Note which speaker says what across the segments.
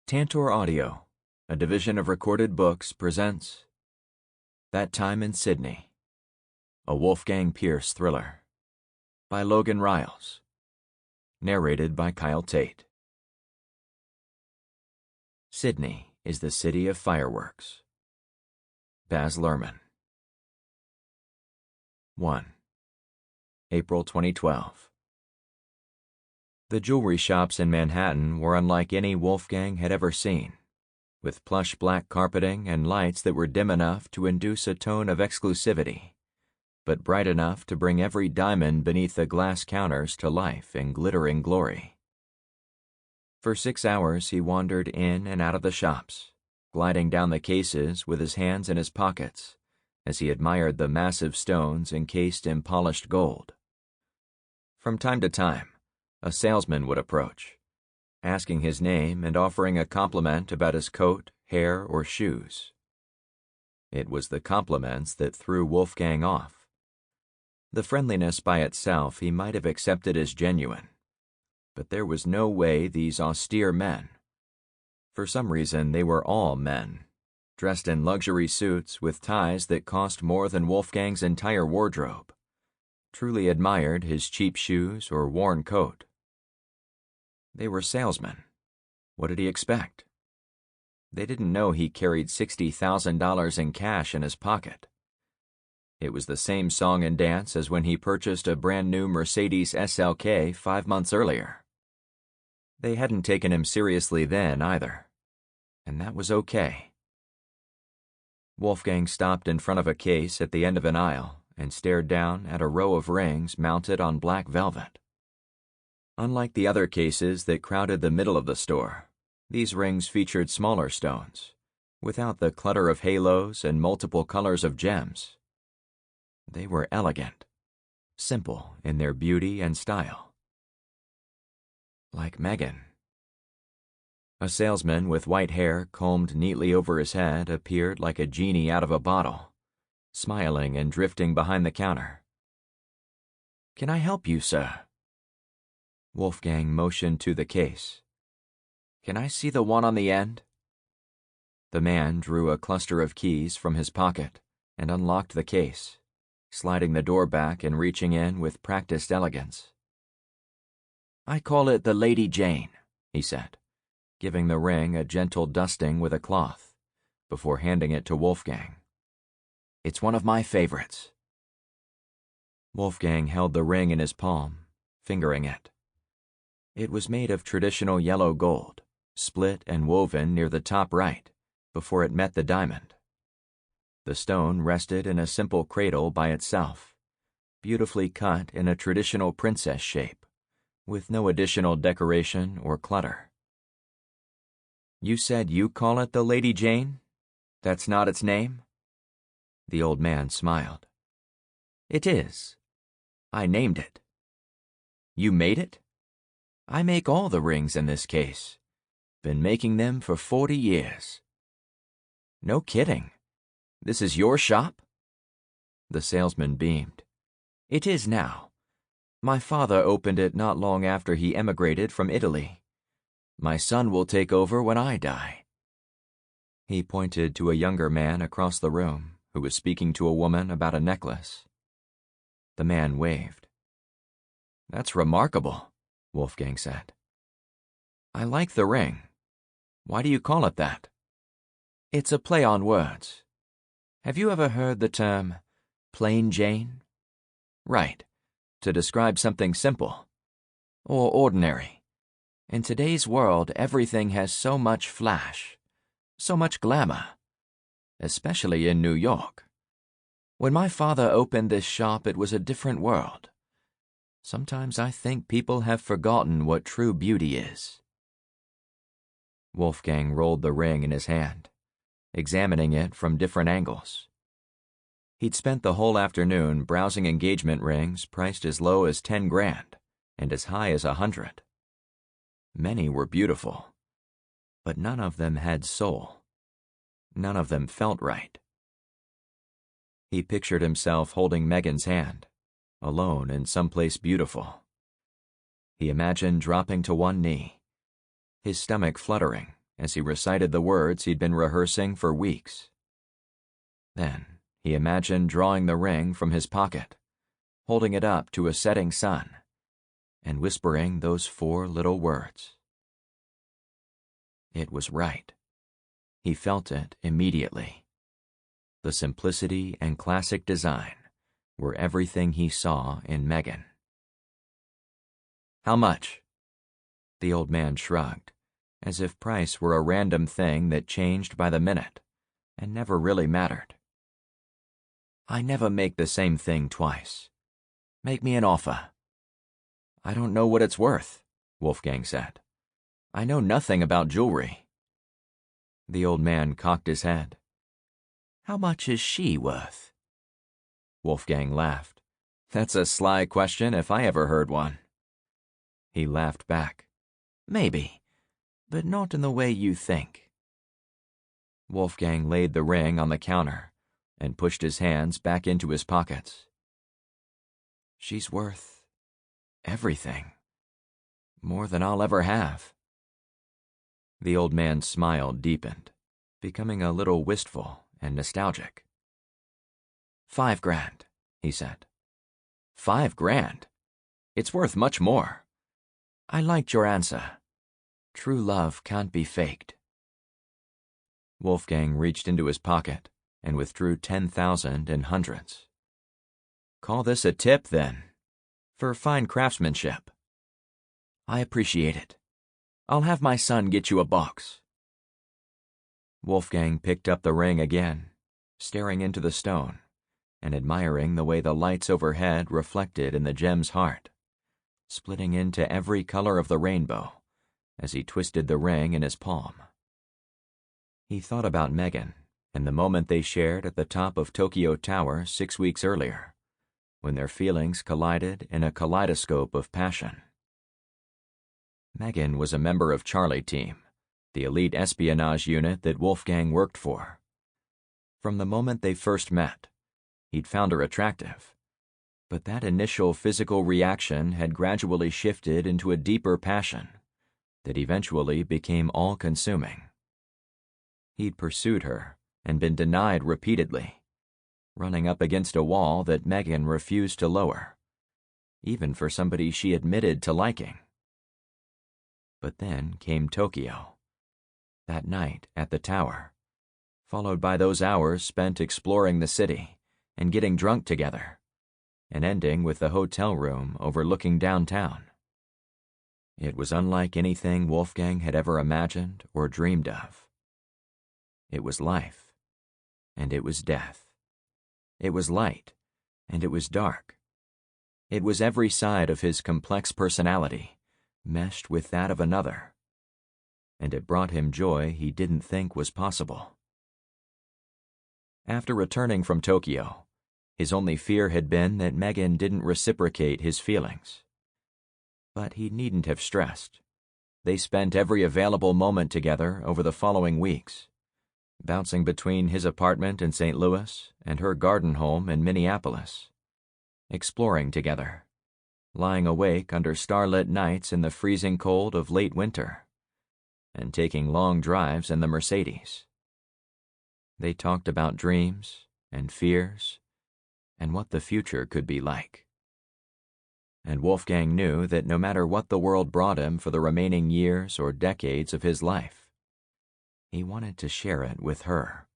Speaker 1: Tantor Audio, a division of Recorded Books, presents That Time in Sydney, a Wolfgang Pierce thriller, by Logan Ryles, narrated by Tait. Sydney is the city of fireworks. Baz Luhrmann. 1. April 2012. The jewelry shops in Manhattan were unlike any Wolfgang had ever seen, with plush black carpeting and lights that were dim enough to induce a tone of exclusivity, but bright enough to bring every diamond beneath the glass counters to life in glittering glory. For 6 hours he wandered in and out of the shops, gliding down the cases with his hands in his pockets as he admired the massive stones encased in polished gold. From time to time, a salesman would approach, asking his name and offering a compliment about his coat, hair, or shoes. It was the compliments that threw Wolfgang off. The friendliness by itself he might have accepted as genuine, but there was no way these austere men, for some reason they were all men, dressed in luxury suits with ties that cost more than Wolfgang's entire wardrobe, truly admired his cheap shoes or worn coat. They were salesmen. What did he expect? They didn't know he carried $60,000 in cash in his pocket. It was the same song and dance as when he purchased a brand-new Mercedes SLK 5 months earlier. They hadn't taken him seriously then either, and that was okay. Wolfgang stopped in front of a case at the end of an aisle and stared down at a row of rings mounted on black velvet. Unlike the other cases that crowded the middle of the store, these rings featured smaller stones, without the clutter of halos and multiple colors of gems. They were elegant, simple in their beauty and style. Like Megan. A salesman with white hair combed neatly over his head appeared like a genie out of a bottle, smiling and drifting behind the counter. "Can I help you, sir?" Wolfgang motioned to the case. "Can I see the one on the end?" The man drew a cluster of keys from his pocket and unlocked the case, sliding the door back and reaching in with practiced elegance. "I call it the Lady Jane," he said, giving the ring a gentle dusting with a cloth, before handing it to Wolfgang. "It's one of my favorites." Wolfgang held the ring in his palm, fingering it. It was made of traditional yellow gold, split and woven near the top right, before it met the diamond. The stone rested in a simple cradle by itself, beautifully cut in a traditional princess shape, with no additional decoration or clutter. "You said you call it the Lady Jane? That's not its name?" The old man smiled. "It is. I named it." "You made it?" "I make all the rings in this case. Been making them for 40 years. "No kidding. This is your shop?" The salesman beamed. "It is now. My father opened it not long after he emigrated from Italy. My son will take over when I die." He pointed to a younger man across the room who was speaking to a woman about a necklace. The man waved. "That's remarkable," Wolfgang said. "I like the ring. Why do you call it that?" "It's a play on words. Have you ever heard the term plain Jane?" "Right, to describe something simple. Or ordinary. In today's world, everything has so much flash, so much glamour, especially in New York. When my father opened this shop, it was a different world. Sometimes I think people have forgotten what true beauty is." Wolfgang rolled the ring in his hand, examining it from different angles. He'd spent the whole afternoon browsing engagement rings priced as low as 10 grand and as high as 100. Many were beautiful, but none of them had soul. None of them felt right. He pictured himself holding Megan's hand, alone in someplace beautiful. He imagined dropping to one knee, his stomach fluttering as he recited the words he'd been rehearsing for weeks. Then he imagined drawing the ring from his pocket, holding it up to a setting sun, and whispering those 4 little words. It was right. He felt it immediately. The simplicity and classic design were everything he saw in Megan. "How much?" The old man shrugged, as if price were a random thing that changed by the minute and never really mattered. "I never make the same thing twice. Make me an offer." "I don't know what it's worth," Wolfgang said. "I know nothing about jewelry." The old man cocked his head. "How much is she worth?" Wolfgang laughed. "That's a sly question if I ever heard one." He laughed back. "Maybe, but not in the way you think." Wolfgang laid the ring on the counter and pushed his hands back into his pockets. "She's worth everything. More than I'll ever have." The old man's smile deepened, becoming a little wistful and nostalgic. $5,000, he said. $5,000? It's worth much more. I liked your answer. True love can't be faked. Wolfgang reached into his pocket and withdrew 10,000 in hundreds. "Call this a tip, then, for fine craftsmanship." "I appreciate it. I'll have my son get you a box." Wolfgang picked up the ring again, staring into the stone and admiring the way the lights overhead reflected in the gem's heart, splitting into every color of the rainbow as he twisted the ring in his palm. He thought about Megan and the moment they shared at the top of Tokyo Tower 6 weeks earlier, when their feelings collided in a kaleidoscope of passion. Megan was a member of Charlie Team, the elite espionage unit that Wolfgang worked for. From the moment they first met, he'd found her attractive, but that initial physical reaction had gradually shifted into a deeper passion that eventually became all-consuming. He'd pursued her and been denied repeatedly, running up against a wall that Megan refused to lower, even for somebody she admitted to liking. But then came Tokyo, that night at the tower, followed by those hours spent exploring the city and getting drunk together, and ending with the hotel room overlooking downtown. It was unlike anything Wolfgang had ever imagined or dreamed of. It was life, and it was death. It was light, and it was dark. It was every side of his complex personality, meshed with that of another, and it brought him joy he didn't think was possible. After returning from Tokyo, his only fear had been that Megan didn't reciprocate his feelings. But he needn't have stressed. They spent every available moment together over the following weeks, bouncing between his apartment in St. Louis and her garden home in Minneapolis, exploring together, lying awake under starlit nights in the freezing cold of late winter, and taking long drives in the Mercedes. They talked about dreams and fears and what the future could be like. And Wolfgang knew that no matter what the world brought him for the remaining years or decades of his life, he wanted to share it with her.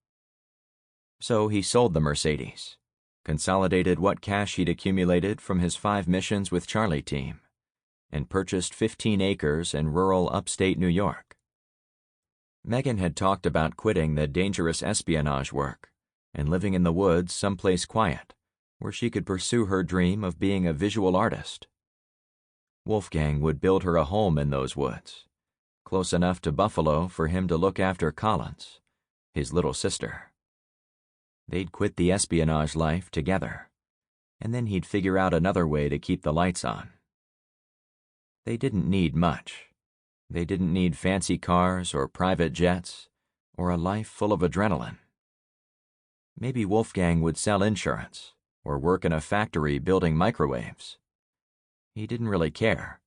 Speaker 1: So he sold the Mercedes, consolidated what cash he'd accumulated from his 5 missions with Charlie Team, and purchased 15 acres in rural upstate New York. Megan had talked about quitting the dangerous espionage work and living in the woods someplace quiet, where she could pursue her dream of being a visual artist. Wolfgang would build her a home in those woods, close enough to Buffalo for him to look after Collins, his little sister. They'd quit the espionage life together, and then he'd figure out another way to keep the lights on. They didn't need much. They didn't need fancy cars or private jets or a life full of adrenaline. Maybe Wolfgang would sell insurance or work in a factory building microwaves. He didn't really care.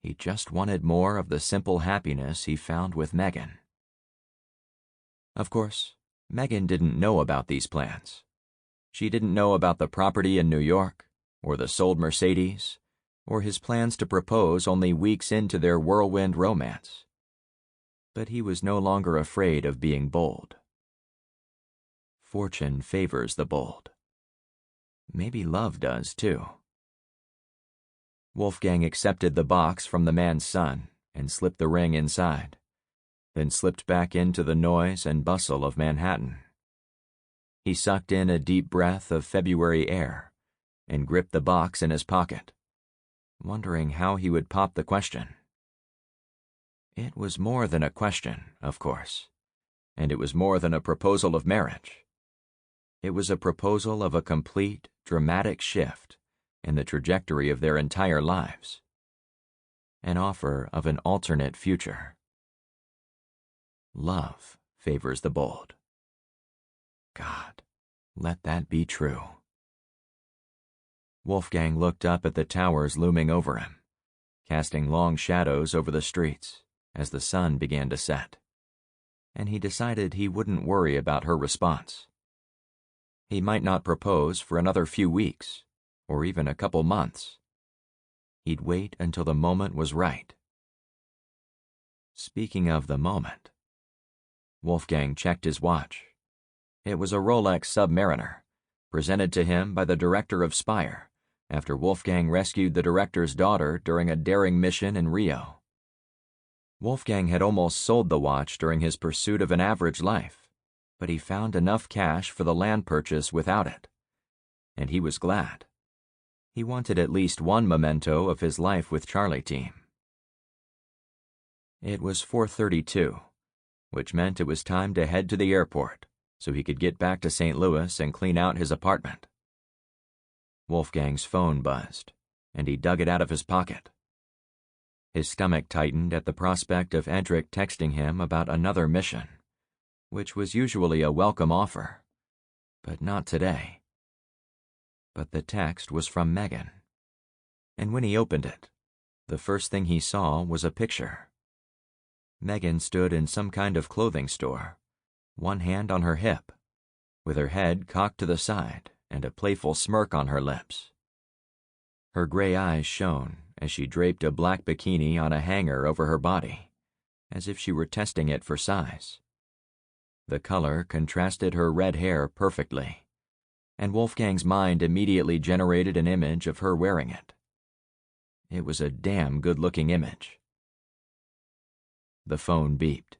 Speaker 1: He just wanted more of the simple happiness he found with Megan. Of course, Megan didn't know about these plans. She didn't know about the property in New York, or the sold Mercedes, or his plans to propose only weeks into their whirlwind romance. But he was no longer afraid of being bold. Fortune favors the bold. Maybe love does, too. Wolfgang accepted the box from the man's son and slipped the ring inside, then slipped back into the noise and bustle of Manhattan. He sucked in a deep breath of February air and gripped the box in his pocket, wondering how he would pop the question. It was more than a question, of course, and it was more than a proposal of marriage. It was a proposal of a complete, dramatic shift in the trajectory of their entire lives. An offer of an alternate future. Love favors the bold. God, let that be true. Wolfgang looked up at the towers looming over him, casting long shadows over the streets as the sun began to set, and he decided he wouldn't worry about her response. He might not propose for another few weeks, or even a couple months. He'd wait until the moment was right. Speaking of the moment, Wolfgang checked his watch. It was a Rolex Submariner, presented to him by the director of Spire after Wolfgang rescued the director's daughter during a daring mission in Rio. Wolfgang had almost sold the watch during his pursuit of an average life, but he found enough cash for the land purchase without it, and he was glad. He wanted at least one memento of his life with Charlie Team. It was 4:32, which meant it was time to head to the airport so he could get back to St. Louis and clean out his apartment. Wolfgang's phone buzzed, and he dug it out of his pocket. His stomach tightened at the prospect of Edric texting him about another mission, which was usually a welcome offer, but not today. But the text was from Megan, and when he opened it, the first thing he saw was a picture. Megan stood in some kind of clothing store, one hand on her hip, with her head cocked to the side and a playful smirk on her lips. Her gray eyes shone as she draped a black bikini on a hanger over her body, as if she were testing it for size. The color contrasted her red hair perfectly, and Wolfgang's mind immediately generated an image of her wearing it. It was a damn good-looking image. The phone beeped,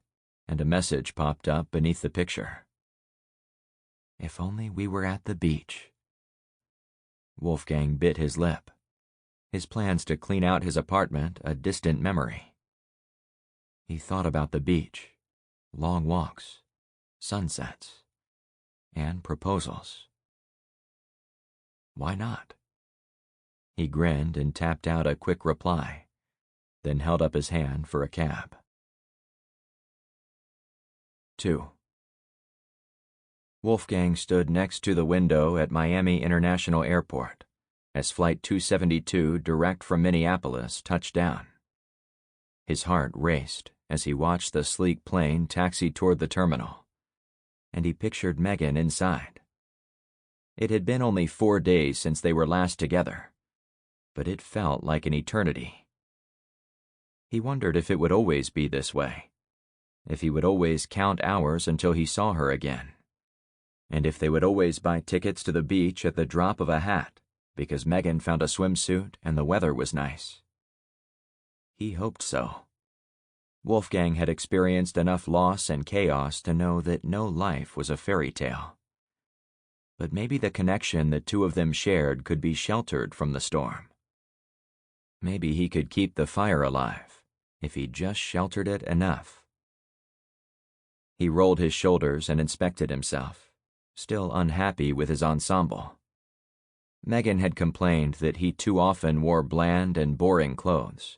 Speaker 1: and a message popped up beneath the picture. If only we were at the beach. Wolfgang bit his lip, his plans to clean out his apartment a distant memory. He thought about the beach, long walks, sunsets, and proposals. Why not? He grinned and tapped out a quick reply, then held up his hand for a cab. 2. Wolfgang stood next to the window at Miami International Airport as Flight 272 direct from Minneapolis touched down. His heart raced as he watched the sleek plane taxi toward the terminal, and he pictured Megan inside. It had been only 4 days since they were last together, but it felt like an eternity. He wondered if it would always be this way, if he would always count hours until he saw her again, and if they would always buy tickets to the beach at the drop of a hat because Megan found a swimsuit and the weather was nice. He hoped so. Wolfgang had experienced enough loss and chaos to know that no life was a fairy tale. But maybe the connection the two of them shared could be sheltered from the storm. Maybe he could keep the fire alive if he just sheltered it enough. He rolled his shoulders and inspected himself, still unhappy with his ensemble. Megan had complained that he too often wore bland and boring clothes,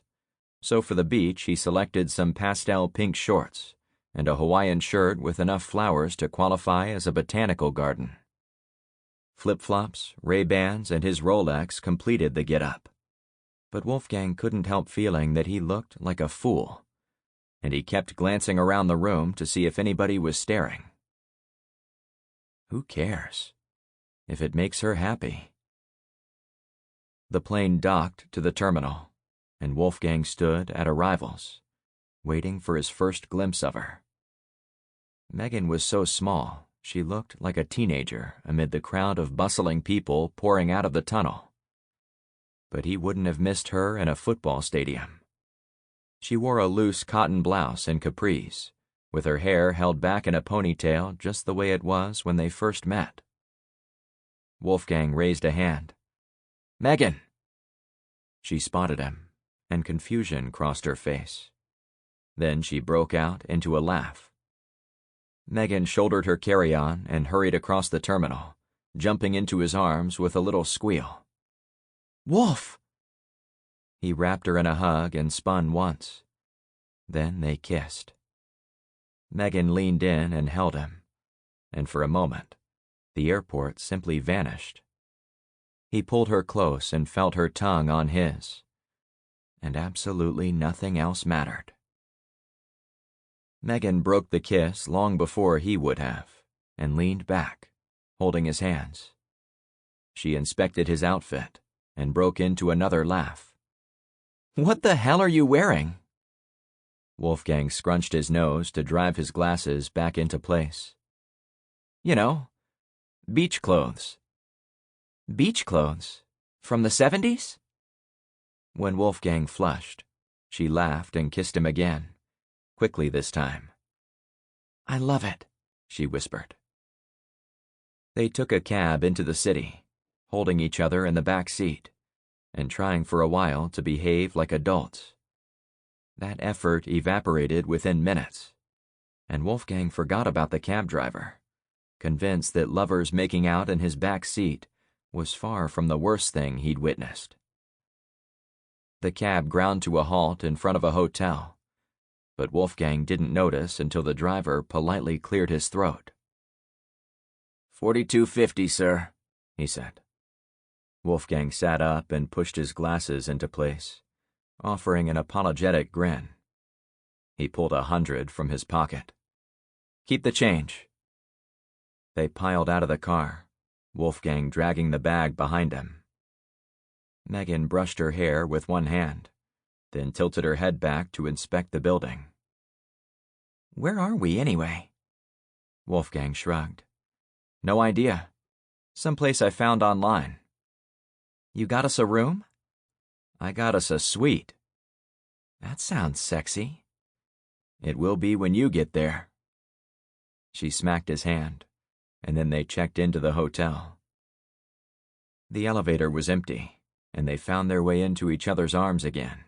Speaker 1: so for the beach he selected some pastel pink shorts and a Hawaiian shirt with enough flowers to qualify as a botanical garden. Flip-flops, Ray-Bans, and his Rolex completed the get-up. But Wolfgang couldn't help feeling that he looked like a fool, and he kept glancing around the room to see if anybody was staring. Who cares? If it makes her happy. The plane docked to the terminal, and Wolfgang stood at arrivals, waiting for his first glimpse of her. Megan was so small, she looked like a teenager amid the crowd of bustling people pouring out of the tunnel. But he wouldn't have missed her in a football stadium. She wore a loose cotton blouse and capris, with her hair held back in a ponytail just the way it was when they first met. Wolfgang raised a hand. "Megan!" She spotted him, and confusion crossed her face. Then she broke out into a laugh. Megan shouldered her carry-on and hurried across the terminal, jumping into his arms with a little squeal. "Wolf!" He wrapped her in a hug and spun once. Then they kissed. Megan leaned in and held him, and for a moment, the airport simply vanished. He pulled her close and felt her tongue on his, and absolutely nothing else mattered. Megan broke the kiss long before he would have, and leaned back, holding his hands. She inspected his outfit and broke into another laugh. "What the hell are you wearing?" Wolfgang scrunched his nose to drive his glasses back into place. "You know, beach clothes." "Beach clothes? From the 70s? When Wolfgang flushed, she laughed and kissed him again, quickly this time. "I love it," she whispered. They took a cab into the city, holding each other in the back seat, and trying for a while to behave like adults. That effort evaporated within minutes, and Wolfgang forgot about the cab driver, convinced that lovers making out in his back seat was far from the worst thing he'd witnessed. The cab ground to a halt in front of a hotel, but Wolfgang didn't notice until the driver politely cleared his throat. "42.50, sir," he said. Wolfgang sat up and pushed his glasses into place, offering an apologetic grin. He pulled 100 from his pocket. "Keep the change." They piled out of the car, Wolfgang dragging the bag behind him. Megan brushed her hair with one hand, then tilted her head back to inspect the building. "Where are we, anyway?" Wolfgang shrugged. "No idea. Someplace I found online." "You got us a room?" "I got us a suite." "That sounds sexy." "It will be when you get there." She smacked his hand, and then they checked into the hotel. The elevator was empty, and they found their way into each other's arms again,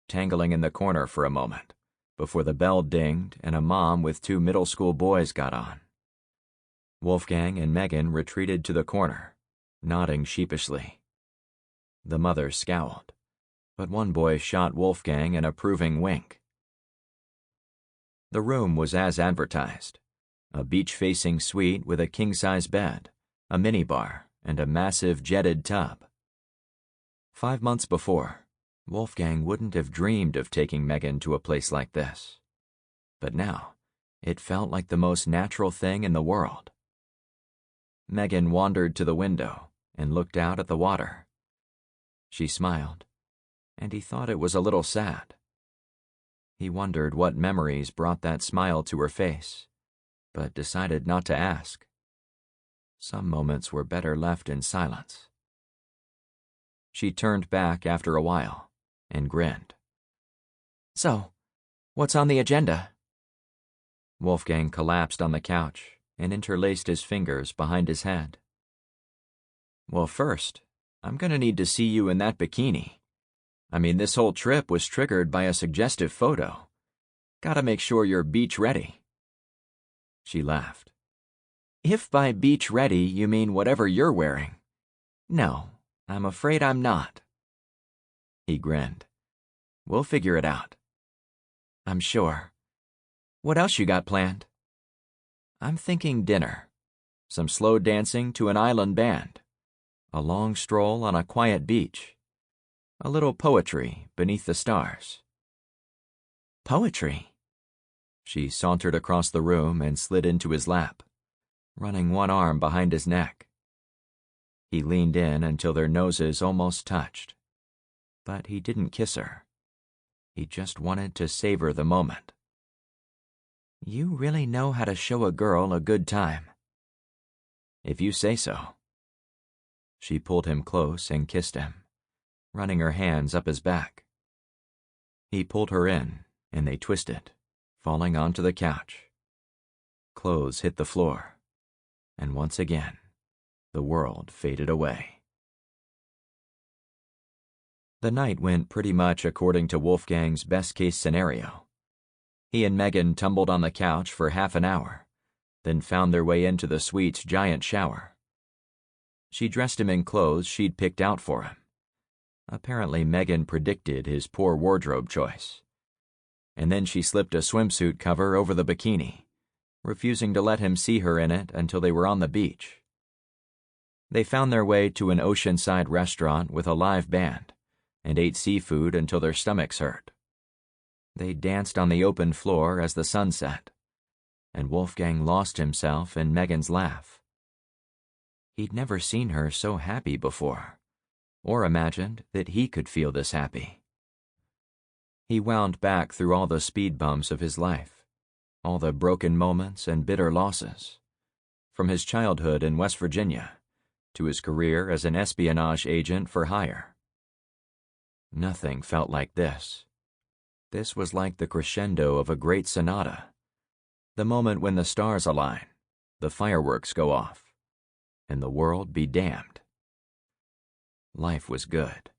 Speaker 1: tangling in the corner for a moment, before the bell dinged and a mom with 2 middle school boys got on. Wolfgang and Megan retreated to the corner, nodding sheepishly. The mother scowled, but one boy shot Wolfgang an approving wink. The room was as advertised, a beach-facing suite with a king-size bed, a minibar, and a massive jetted tub. 5 months before, Wolfgang wouldn't have dreamed of taking Megan to a place like this. But now, it felt like the most natural thing in the world. Megan wandered to the window and looked out at the water. She smiled, and he thought it was a little sad. He wondered what memories brought that smile to her face, but decided not to ask. Some moments were better left in silence. She turned back after a while and grinned. "So, what's on the agenda?" Wolfgang collapsed on the couch and interlaced his fingers behind his head. "Well, first, I'm gonna need to see you in that bikini. I mean, this whole trip was triggered by a suggestive photo. Gotta make sure you're beach ready." She laughed. "If by beach ready you mean whatever you're wearing. No, I'm afraid I'm not." He grinned. "We'll figure it out." "I'm sure. What else you got planned?" "I'm thinking dinner. Some slow dancing to an island band. A long stroll on a quiet beach. A little poetry beneath the stars." "Poetry?" She sauntered across the room and slid into his lap. running one arm behind his neck. He leaned in until their noses almost touched. But he didn't kiss her. He just wanted to savor the moment. "You really know how to show a girl a good time." "If you say so." She pulled him close and kissed him, running her hands up his back. He pulled her in, and they twisted, falling onto the couch. Clothes hit the floor, and once again, the world faded away. The night went pretty much according to Wolfgang's best-case scenario. He and Megan tumbled on the couch for half an hour, then found their way into the suite's giant shower. She dressed him in clothes she'd picked out for him. Apparently Megan predicted his poor wardrobe choice. And then she slipped a swimsuit cover over the bikini, refusing to let him see her in it until they were on the beach. They found their way to an oceanside restaurant with a live band and ate seafood until their stomachs hurt. They danced on the open floor as the sun set, and Wolfgang lost himself in Megan's laugh. He'd never seen her so happy before, or imagined that he could feel this happy. He wound back through all the speed bumps of his life, all the broken moments and bitter losses, from his childhood in West Virginia to his career as an espionage agent for hire. Nothing felt like this. This was like the crescendo of a great sonata, the moment when the stars align, the fireworks go off, and the world be damned. Life was good.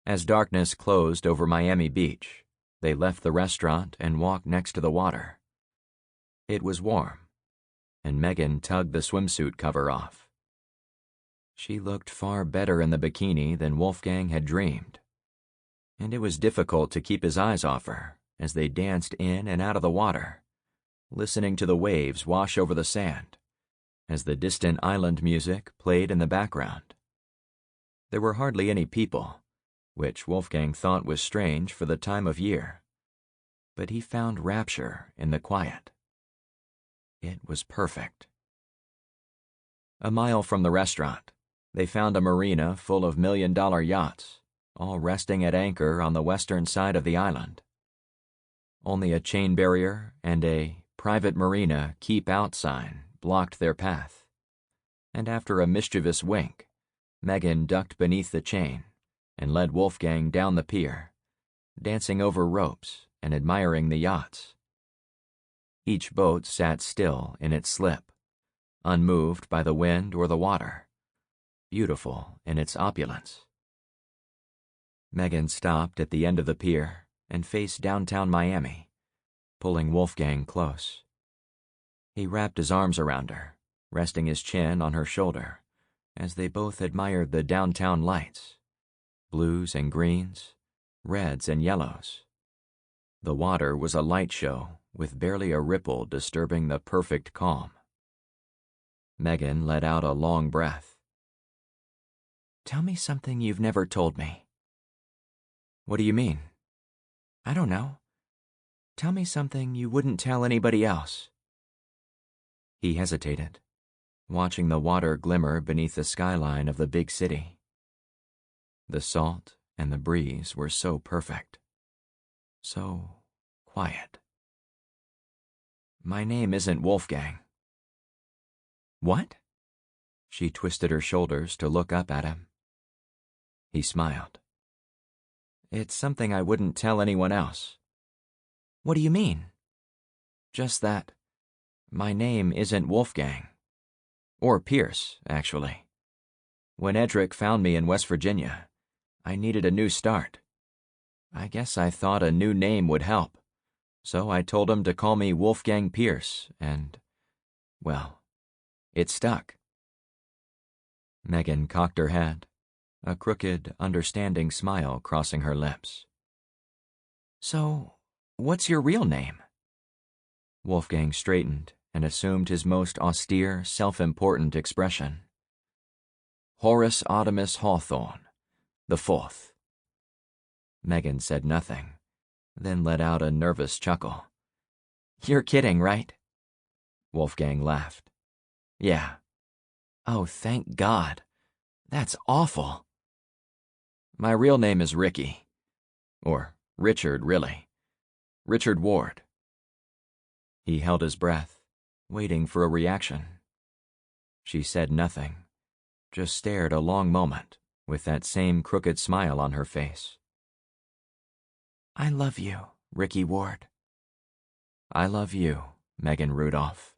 Speaker 1: As darkness closed over Miami Beach, they left the restaurant and walked next to the water. It was warm, and Megan tugged the swimsuit cover off. She looked far better in the bikini than Wolfgang had dreamed, and it was difficult to keep his eyes off her as they danced in and out of the water, listening to the waves wash over the sand, as the distant island music played in the background. There were hardly any people, which Wolfgang thought was strange for the time of year, but he found rapture in the quiet. It was perfect. A mile from the restaurant, they found a marina full of million-dollar yachts, all resting at anchor on the western side of the island. Only a chain barrier and a "Private Marina, Keep Out" sign blocked their path, and after a mischievous wink, Megan ducked beneath the chain and led Wolfgang down the pier, dancing over ropes and admiring the yachts. Each boat sat still in its slip, unmoved by the wind or the water, beautiful in its opulence. Megan stopped at the end of the pier and faced downtown Miami, pulling Wolfgang close. He wrapped his arms around her, resting his chin on her shoulder, as they both admired the downtown lights, blues and greens, reds and yellows. The water was a light show with barely a ripple disturbing the perfect calm. Megan let out a long breath. "Tell me something you've never told me." "What do you mean?" "I don't know. Tell me something you wouldn't tell anybody else." He hesitated, watching the water glimmer beneath the skyline of the big city. The salt and the breeze were so perfect, so quiet. "My name isn't Wolfgang." "What?" She twisted her shoulders to look up at him. He smiled. "It's something I wouldn't tell anyone else." "What do you mean?" "Just that. My name isn't Wolfgang. Or Pierce, actually. When Edric found me in West Virginia, I needed a new start. I guess I thought a new name would help, so I told him to call me Wolfgang Pierce, and, well, it stuck." Megan cocked her head, a crooked, understanding smile crossing her lips. "So, what's your real name?" Wolfgang straightened and assumed his most austere, self-important expression. "Horace Artemis Hawthorne, the Fourth." Megan said nothing, then let out a nervous chuckle. "You're kidding, right?" Wolfgang laughed. Yeah. Oh, thank God. That's awful. My real name is Ricky. Or Richard, really. Richard Ward. He held his breath, waiting for a reaction. She said nothing, just stared a long moment with that same crooked smile on her face. I love you, Ricky Ward. I love you, Megan Rudolph.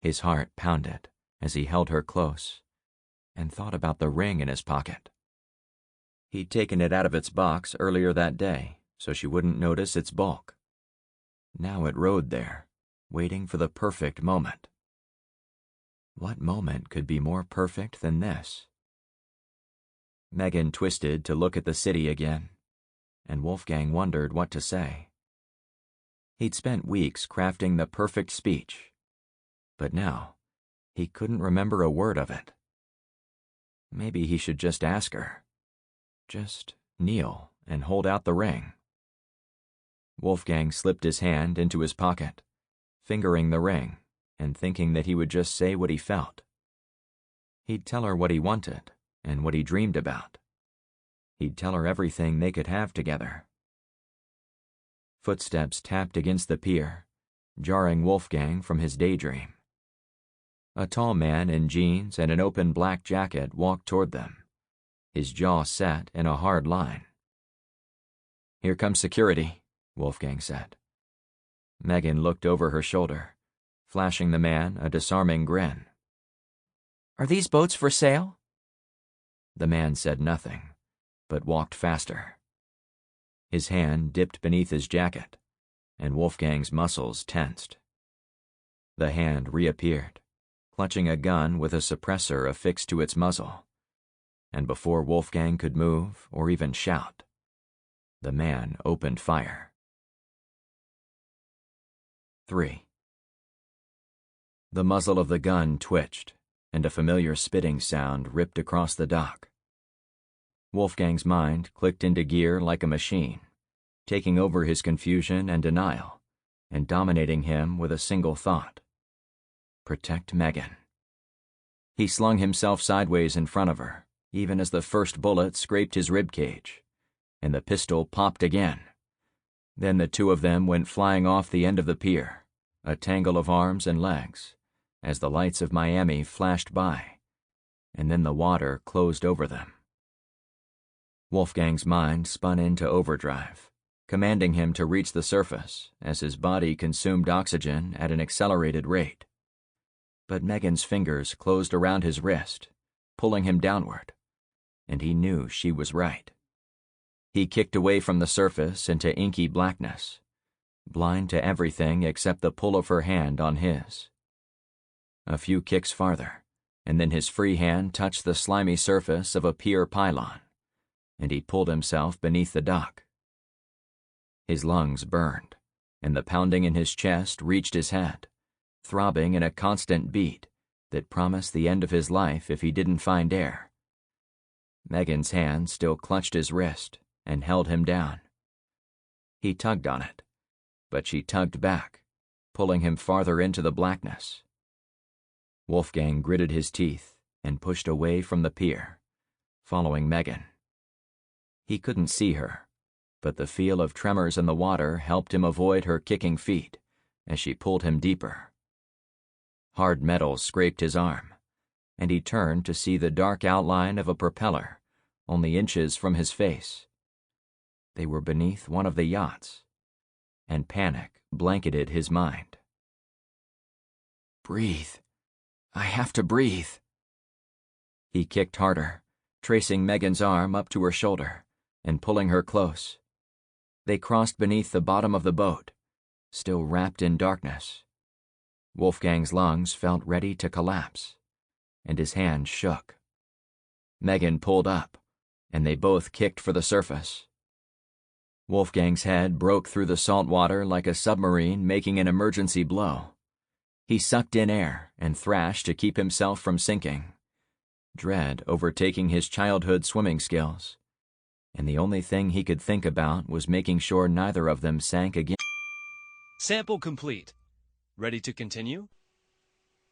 Speaker 1: His heart pounded as he held her close and thought about the ring in his pocket. He'd taken it out of its box earlier that day so she wouldn't notice its bulk. Now it rode there, waiting for the perfect moment. What moment could be more perfect than this? Megan twisted to look at the city again, and Wolfgang wondered what to say. He'd spent weeks crafting the perfect speech, but now he couldn't remember a word of it. Maybe he should just ask her. Just kneel and hold out the ring. Wolfgang slipped his hand into his pocket, fingering the ring and thinking that he would just say what he felt. He'd tell her what he wanted and what he dreamed about. He'd tell her everything they could have together. Footsteps tapped against the pier, jarring Wolfgang from his daydream. A tall man in jeans and an open black jacket walked toward them, his jaw set in a hard line. Here comes security, Wolfgang said. Megan looked over her shoulder, flashing the man a disarming grin. Are these boats for sale? The man said nothing, but walked faster. His hand dipped beneath his jacket, and Wolfgang's muscles tensed. The hand reappeared, clutching a gun with a suppressor affixed to its muzzle, and before Wolfgang could move or even shout, the man opened fire. 3. The muzzle of the gun twitched, and a familiar spitting sound ripped across the dock. Wolfgang's mind clicked into gear like a machine, taking over his confusion and denial, and dominating him with a single thought. Protect Megan. He slung himself sideways in front of her, even as the first bullet scraped his ribcage, and the pistol popped again. Then the two of them went flying off the end of the pier, a tangle of arms and legs, as the lights of Miami flashed by, and then the water closed over them. Wolfgang's mind spun into overdrive, commanding him to reach the surface as his body consumed oxygen at an accelerated rate. But Megan's fingers closed around his wrist, pulling him downward, and he knew she was right. He kicked away from the surface into inky blackness, blind to everything except the pull of her hand on his. A few kicks farther, and then his free hand touched the slimy surface of a pier pylon, and he pulled himself beneath the dock. His lungs burned, and the pounding in his chest reached his head, throbbing in a constant beat that promised the end of his life if he didn't find air. Megan's hand still clutched his wrist and held him down. He tugged on it, but she tugged back, pulling him farther into the blackness. Wolfgang gritted his teeth and pushed away from the pier, following Megan. He couldn't see her, but the feel of tremors in the water helped him avoid her kicking feet as she pulled him deeper. Hard metal scraped his arm, and he turned to see the dark outline of a propeller only inches from his face. They were beneath one of the yachts, and panic blanketed his mind. Breathe. I have to breathe. He kicked harder, tracing Megan's arm up to her shoulder and pulling her close. They crossed beneath the bottom of the boat, still wrapped in darkness. Wolfgang's lungs felt ready to collapse, and his hand shook. Megan pulled up, and they both kicked for the surface. Wolfgang's head broke through the salt water like a submarine making an emergency blow. He sucked in air and thrashed to keep himself from sinking, dread overtaking his childhood swimming skills, and the only thing he could think about was making sure neither of them sank again.
Speaker 2: Sample complete. Ready to continue?